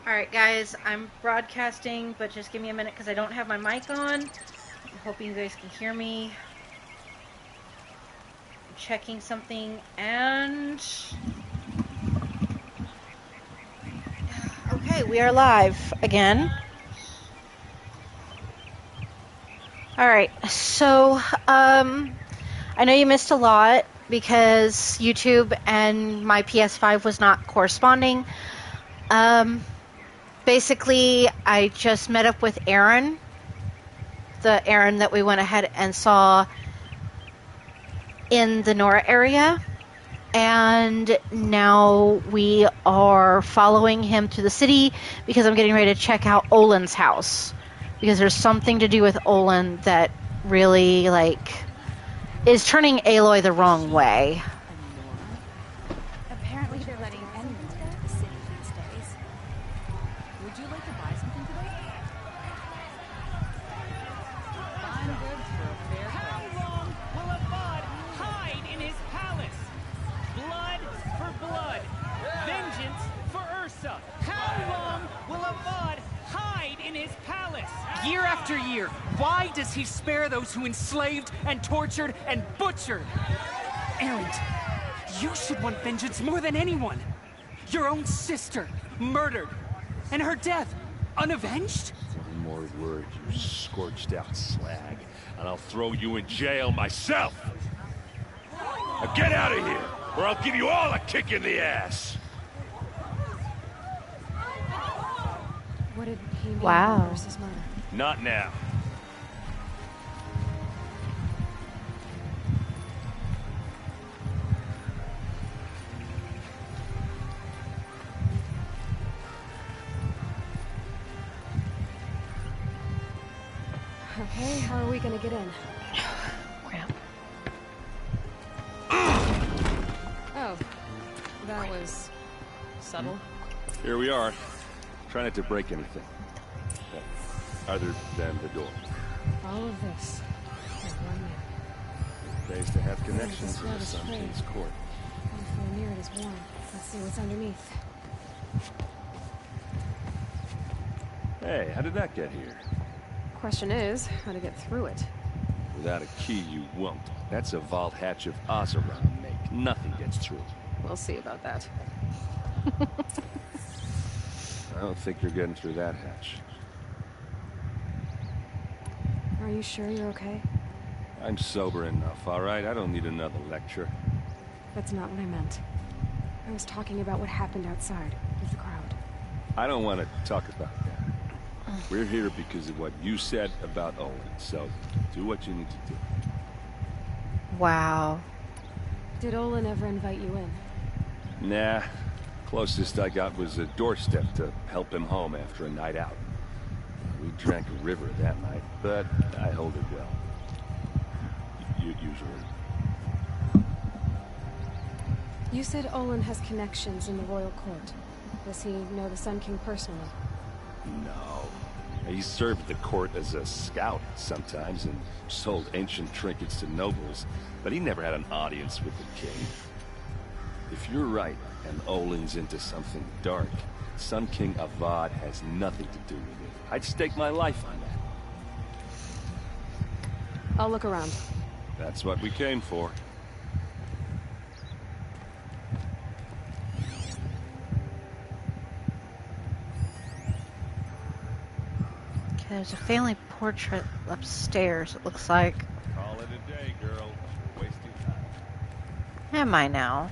Alright guys, I'm broadcasting, but just give me a minute because I don't have my mic on. I'm hoping you guys can hear me. I'm checking something and... Okay, we are live again. Alright, so I know you missed a lot because YouTube and my PS5 was not corresponding. Basically, I just met up with Aaron, the Aaron that we went ahead and saw in the Nora area, and now we are following him to the city because I'm getting ready to check out Olin's house, because there's something to do with Olin that really, is turning Aloy the wrong way. Apparently they're letting anyone into the city these days. Would you like to buy something today? Fine goods for a fair price. How long will a Vod hide in his palace? Blood for blood. Vengeance for Ursa. How long will a Vod hide in his palace? Year after year, why does he spare those who enslaved and tortured and butchered? Erend, you should want vengeance more than anyone. Your own sister, murdered. And her death, unavenged? One more word, you scorched out slag, and I'll throw you in jail myself! Now get out of here, or I'll give you all a kick in the ass! What did he mean Wow. by Ursa's murder? Not now. Okay, how are we gonna get in? Crap. Oh, that was subtle. Here we are. Try not to break anything. Other than the door. All of this for 1 year. Pays to have connections in This the Sun is King's court. How near it is warm. Let's see what's underneath. Hey, how did that get here? Question is, how to get through it. Without a key, you won't. That's a vault hatch of Oseram make. Nothing gets through. We'll see about that. I don't think you're getting through that hatch. Are you sure you're okay? I'm sober enough, all right? I don't need another lecture. That's not what I meant. I was talking about what happened outside with the crowd. I don't want to talk about that. We're here because of what you said about Owen, so do what you need to do. Wow. Did Olin ever invite you in? Nah. Closest I got was a doorstep to help him home after a night out. We drank a river that night, but I hold it well. Usually. You said Olin has connections in the royal court. Does he know the Sun King personally? No. He served the court as a scout sometimes and sold ancient trinkets to nobles, but he never had an audience with the king. If you're right, and Olin's into something dark, Sun King Avad has nothing to do with it. I'd stake my life on that. I'll look around. That's what we came for. Okay, there's a family portrait upstairs, it looks like. Call it a day, girl. Wasting time. Am I now?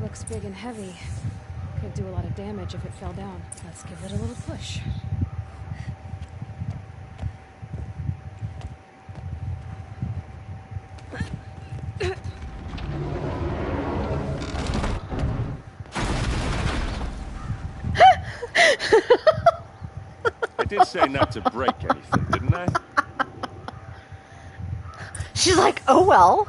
Looks big and heavy. Could do a lot of damage if it fell down. Let's give it a little push. I did say not to break anything, didn't I? She's like, oh well.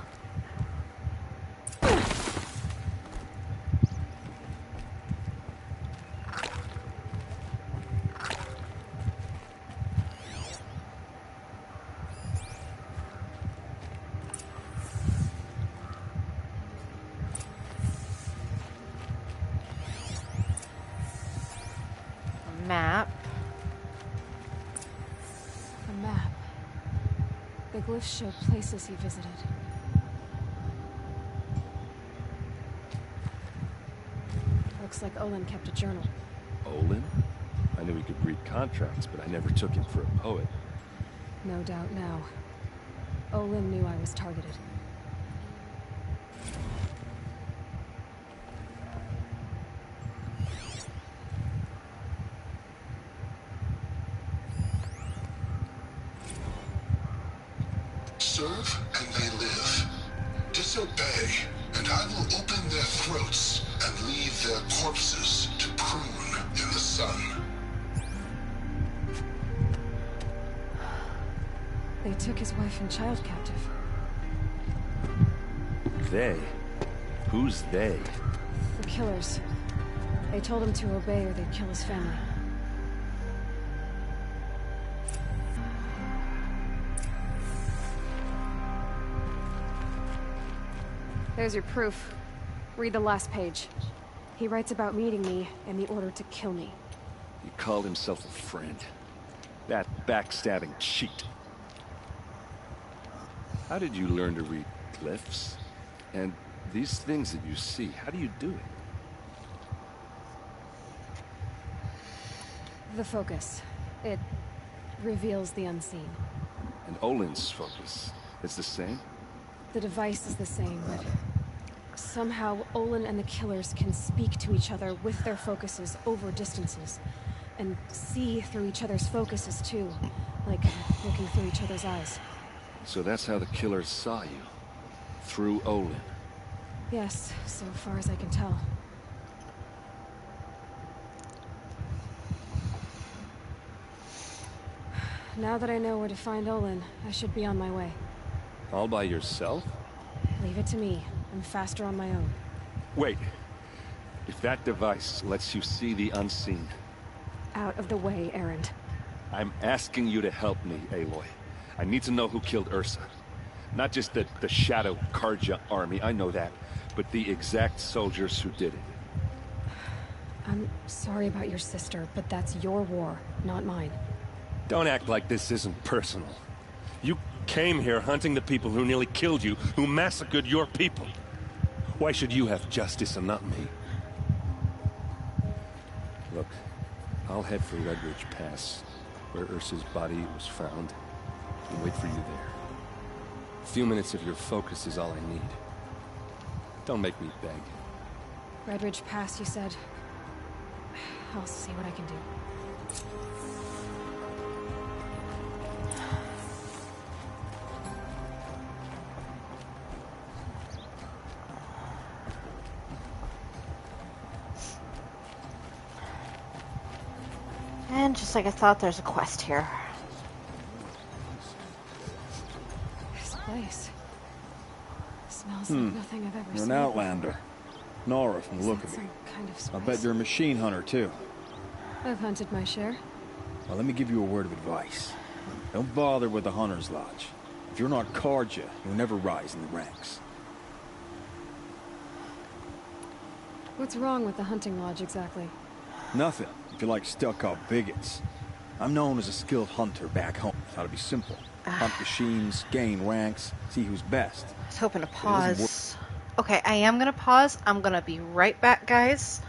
map. A map. The glyphs show places he visited. Looks like Olin kept a journal. Olin? I knew he could read contracts, but I never took him for a poet. No doubt now. Olin knew I was targeted. Serve and they live. Disobey, and I will open their throats and leave their corpses to prune in the sun. They took his wife and child captive. They? Who's they? The killers. They told him to obey or they'd kill his family. There's your proof. Read the last page. He writes about meeting me and the order to kill me. He called himself a friend. That backstabbing cheat. How did you learn to read glyphs? And these things that you see, how do you do it? The focus. It reveals the unseen. And Olin's focus, it's the same? The device is the same, but somehow Olin and the killers can speak to each other with their focuses over distances. And see through each other's focuses too, like looking through each other's eyes. So that's how the killers saw you? Through Olin? Yes, so far as I can tell. Now that I know where to find Olin, I should be on my way. All by yourself? Leave it to me. I'm faster on my own. Wait. If that device lets you see the unseen... Out of the way, Erend. I'm asking you to help me, Aloy. I need to know who killed Ursa. Not just the Shadow Carja army, I know that, but the exact soldiers who did it. I'm sorry about your sister, but that's your war, not mine. Don't act like this isn't personal. You came here hunting the people who nearly killed you, who massacred your people. Why should you have justice and not me? Look, I'll head for Red Ridge Pass, where Ursa's body was found, and wait for you there. A few minutes of your focus is all I need. Don't make me beg. Red Ridge Pass, you said. I'll see what I can do. And just like I thought, there's a quest here. This place smells like nothing I've ever You're seen. an outlander. Nora from the Is look that of it. some kind of I spice? bet you're a machine hunter, too. I've hunted my share. Well, let me give you a word of advice. Don't bother with the Hunter's Lodge. If you're not Carja, you'll never rise in the ranks. What's wrong with the hunting lodge exactly? Nothing, if you like stuck-up bigots. I'm known as a skilled hunter back home. Thought it'd be simple. Hunt machines, gain ranks, see who's best. I was hoping to doesn't pause. Okay, I am gonna pause. I'm gonna be right back, guys.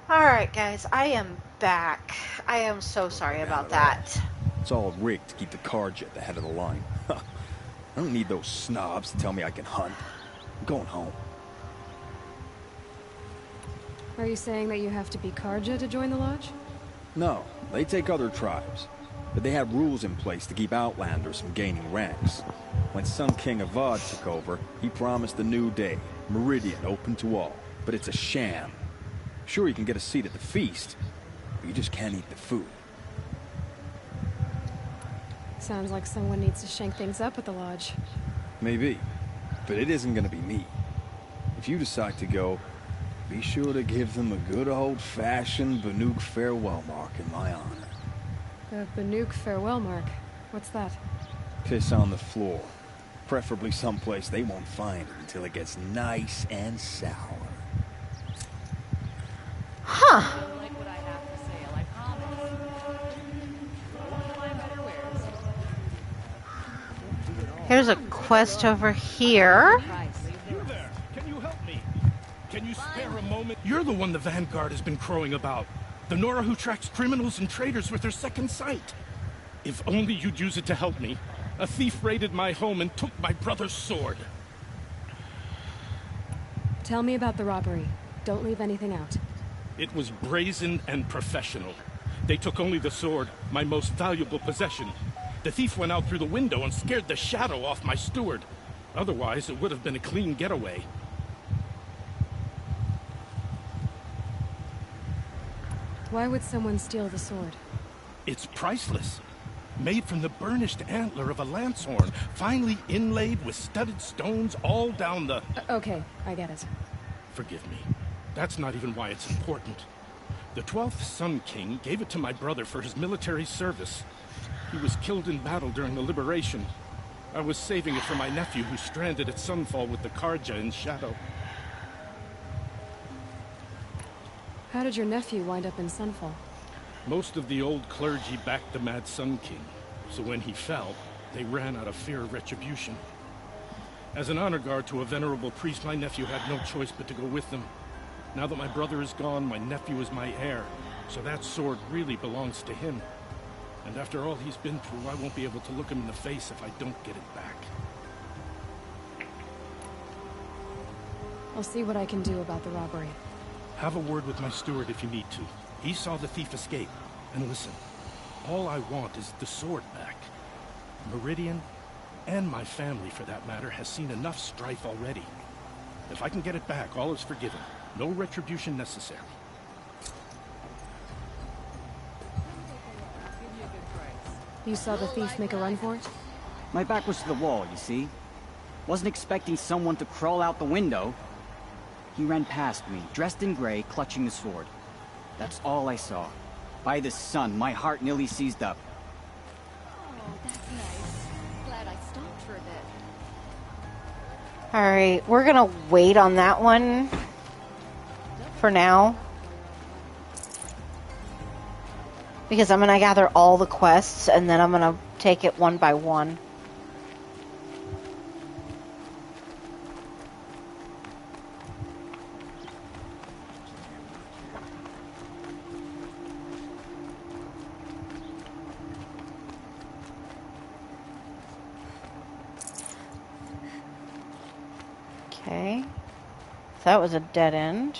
Alright, guys, I am back. I am so sorry about that. It's all rigged to keep the Carja at the head of the line. I don't need those snobs to tell me I can hunt. I'm going home. Are you saying that you have to be Carja to join the lodge? No, they take other tribes. But they have rules in place to keep outlanders from gaining ranks. When Sun King Avad took over, he promised a new day, Meridian open to all. But it's a sham. Sure, you can get a seat at the feast, but you just can't eat the food. Sounds like someone needs to shake things up at the lodge. Maybe, but it isn't gonna be me. If you decide to go, be sure to give them a good old-fashioned Banuk farewell mark in my honor. The Banuk farewell mark. What's that? Piss on the floor. Preferably someplace they won't find it until it gets nice and sour. Huh. Like what I have for sale, I promise. One of my better wares. Here's a quest over here. You there! Can you help me? Can you spare a moment? You're the one the Vanguard has been crowing about. The Nora who tracks criminals and traitors with her second sight. If only you'd use it to help me. A thief raided my home and took my brother's sword. Tell me about the robbery. Don't leave anything out. It was brazen and professional. They took only the sword, my most valuable possession. The thief went out through the window and scared the shadow off my steward. Otherwise, it would have been a clean getaway. Why would someone steal the sword? It's priceless. Made from the burnished antler of a lancehorn, finely inlaid with studded stones all down the... Okay, I get it. Forgive me. That's not even why it's important. The 12th Sun King gave it to my brother for his military service. He was killed in battle during the Liberation. I was saving it for my nephew who stranded at Sunfall with the Carja in Shadow. How did your nephew wind up in Sunfall? Most of the old clergy backed the Mad Sun King, so when he fell, they ran out of fear of retribution. As an honor guard to a venerable priest, my nephew had no choice but to go with them. Now that my brother is gone, my nephew is my heir, so that sword really belongs to him. And after all he's been through, I won't be able to look him in the face if I don't get it back. I'll see what I can do about the robbery. Have a word with my steward if you need to. He saw the thief escape. And listen, all I want is the sword back. Meridian, and my family for that matter, has seen enough strife already. If I can get it back, all is forgiven. No retribution necessary. You saw the thief make a run for it? My back was to the wall, you see. Wasn't expecting someone to crawl out the window. He ran past me, dressed in gray, clutching the sword. That's all I saw. By the sun, my heart nearly seized up. Oh, that's nice. Glad I stopped for a bit. Alright, we're gonna wait on that one for now. Because I'm gonna gather all the quests and then I'm gonna take it one by one. Okay. So that was a dead end.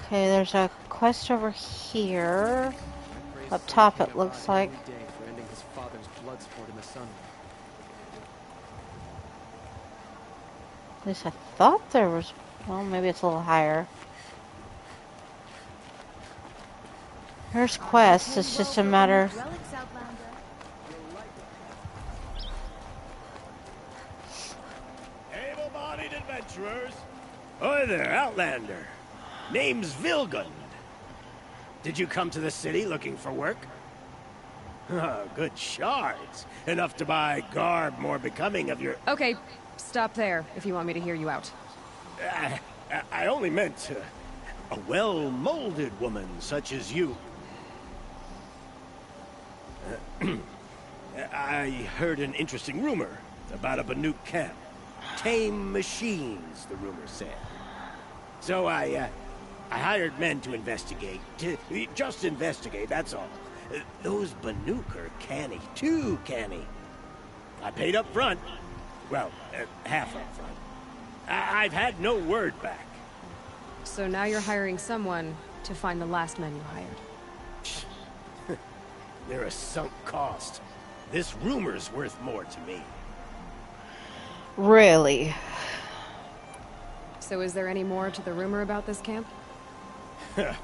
Okay, there's a quest over here. Up top it looks like. At least I thought there was... Well, maybe it's a little higher. Here's quests, it's just a matter... Able-bodied adventurers. Hi there, Outlander. Name's Vilgund. Did you come to the city looking for work? Good shards. Enough to buy garb more becoming of your... Okay, stop there if you want me to hear you out. I only meant a well-molded woman such as you. I heard an interesting rumor about a Banuk camp. Tame machines, the rumor said. So I hired men to investigate. Just investigate, that's all. Those Banuk are canny, too canny. I paid up front. Well, half up front. I've had no word back. So now you're hiring someone to find the last men you hired. They're a sunk cost. This rumor's worth more to me. Really? So is there any more to the rumor about this camp? The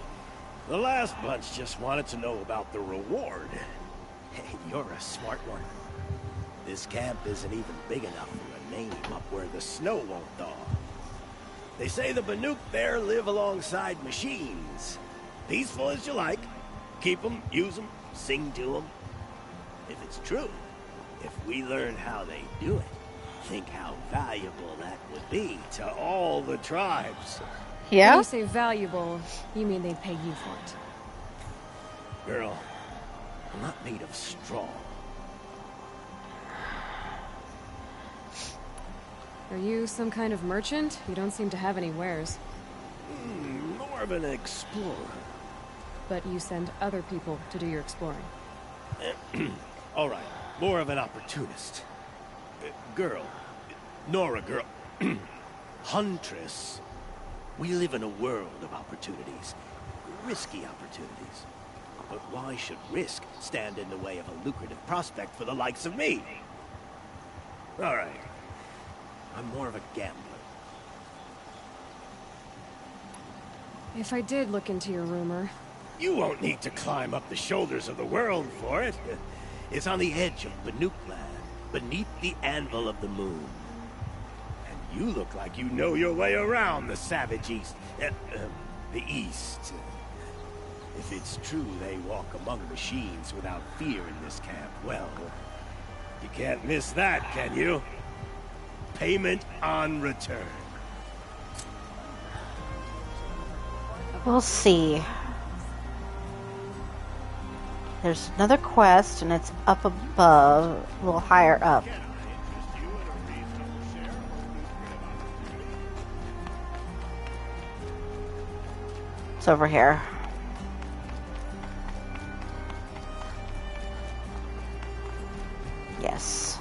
last bunch just wanted to know about the reward. Hey, you're a smart one. This camp isn't even big enough for a name up where the snow won't thaw. They say the Banuk there live alongside machines. Peaceful as you like. Keep them, use them, sing to them. If it's true, if we learn how they do it, think how valuable that would be to all the tribes. When Yeah? you say valuable, you mean they'd pay you for it. Girl, I'm not made of straw. Are you some kind of merchant? You don't seem to have any wares. More of an explorer. But you send other people to do your exploring. All right, more of an opportunist. Girl, Nora girl, huntress. We live in a world of opportunities, risky opportunities. But why should risk stand in the way of a lucrative prospect for the likes of me? All right, I'm more of a gambler. If I did look into your rumor, You won't need to climb up the shoulders of the world for it. It's on the edge of Banuk land, beneath the anvil of the moon. And you look like you know your way around the savage east. The east. If it's true they walk among machines without fear in this camp, well, you can't miss that, can you? Payment on return. We'll see. There's another quest, and it's up above, a little higher up. It's over here. Yes.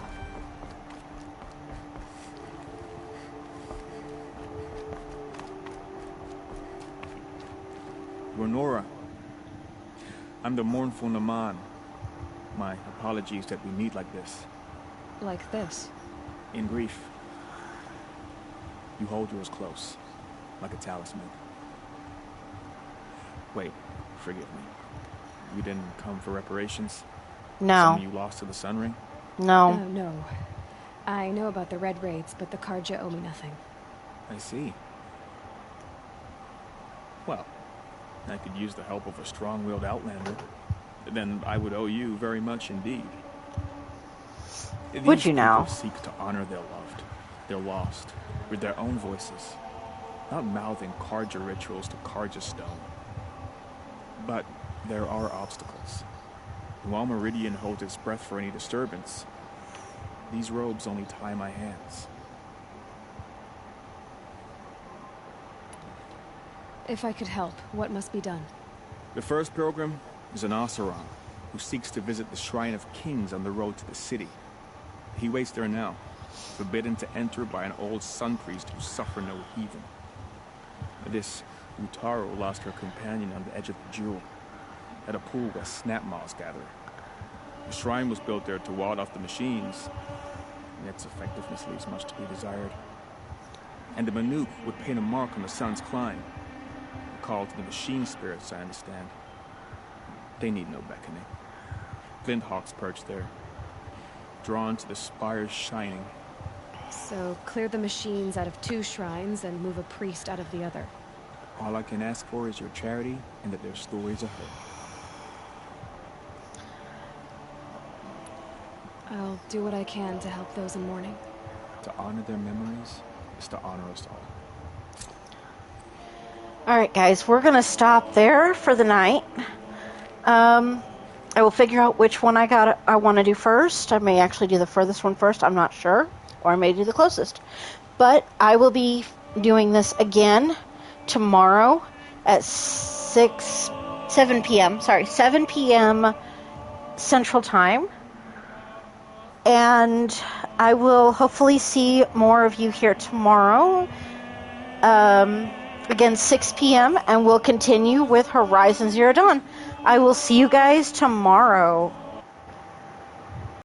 Renora, I'm the mournful Naman. My apologies that we meet like this. like this. In grief. You hold yours close, like a talisman. Wait, forgive me. You didn't come for reparations? No. Something you lost to the Sun Ring? No. Oh, no. I know about the Red Raids, but the Karja owe me nothing. I see. Well, I could use the help of a strong-willed outlander. Then I would owe you very much indeed. Would you now? These people seek to honor their loved, their lost, with their own voices, not mouthing Karja rituals to Karja stone. But there are obstacles. And while Meridian holds its breath for any disturbance, these robes only tie my hands. If I could help, what must be done? The first pilgrim is an Oseram, who seeks to visit the Shrine of Kings on the road to the city. He waits there now, forbidden to enter by an old sun priest who suffer no heathen. This Utaro lost her companion on the edge of the Jewel, at a pool where snap moths gather. The shrine was built there to ward off the machines, and its effectiveness leaves much to be desired. And the Banuk would paint a mark on the sun's climb, a call to the machine spirits, I understand. They need no beckoning. Flint hawks perch there, drawn to the spires shining. So, clear the machines out of 2 shrines and move a priest out of the other. All I can ask for is your charity and that their stories are heard. I'll do what I can to help those in mourning. To honor their memories is to honor us all. All right, guys, we're going to stop there for the night. I will figure out which one I want to do first. I may actually do the furthest one first. I'm not sure. Or I may do the closest. But I will be doing this again tomorrow at 7 p.m. Sorry, 7 p.m. Central Time. And I will hopefully see more of you here tomorrow. Again, 6 p.m. And we'll continue with Horizon Zero Dawn. I will see you guys tomorrow.